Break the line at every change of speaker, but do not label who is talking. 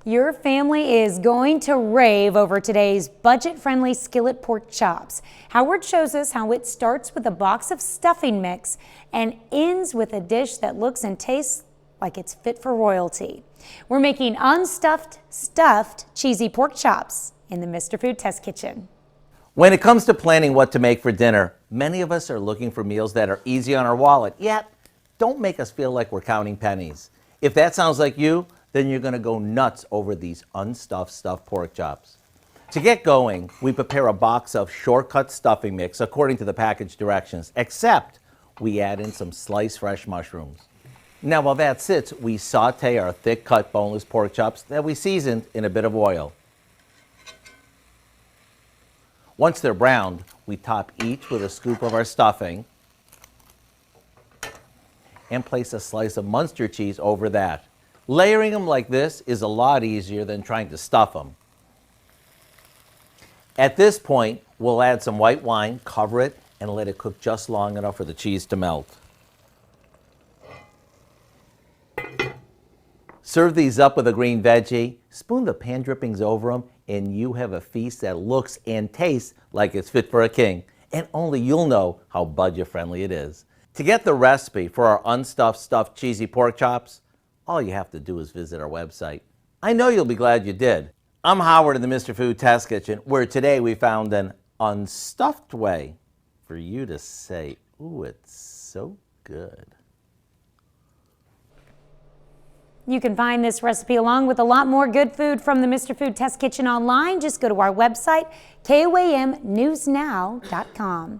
Your family is going to rave over today's budget-friendly skillet pork chops. Howard shows us how it starts with a box of stuffing mix and ends with a dish that looks and tastes like it's fit for royalty. We're making unstuffed, stuffed cheesy pork chops in the Mr. Food Test Kitchen.
When it comes to planning what to make for dinner, many of us are looking for meals that are easy on our wallet, yet don't make us feel like we're counting pennies. If that sounds like you, then you're going to go nuts over these unstuffed stuffed pork chops. To get going, we prepare a box of shortcut stuffing mix according to the package directions, except we add in some sliced fresh mushrooms. Now while that sits, we saute our thick cut boneless pork chops that we seasoned in a bit of oil. Once they're browned, we top each with a scoop of our stuffing and place a slice of Munster cheese over that. Layering them like this is a lot easier than trying to stuff them. At this point, we'll add some white wine, cover it, and let it cook just long enough for the cheese to melt. Serve these up with a green veggie, spoon the pan drippings over them, and you have a feast that looks and tastes like it's fit for a king. And only you'll know how budget-friendly it is. To get the recipe for our unstuffed stuffed cheesy pork chops, all you have to do is visit our website. I know you'll be glad you did. I'm Howard in the Mr. Food Test Kitchen, where today we found an unstuffed way for you to say, ooh, it's so good.
You can find this recipe along with a lot more good food from the Mr. Food Test Kitchen online. Just go to our website, KOAMnewsnow.com.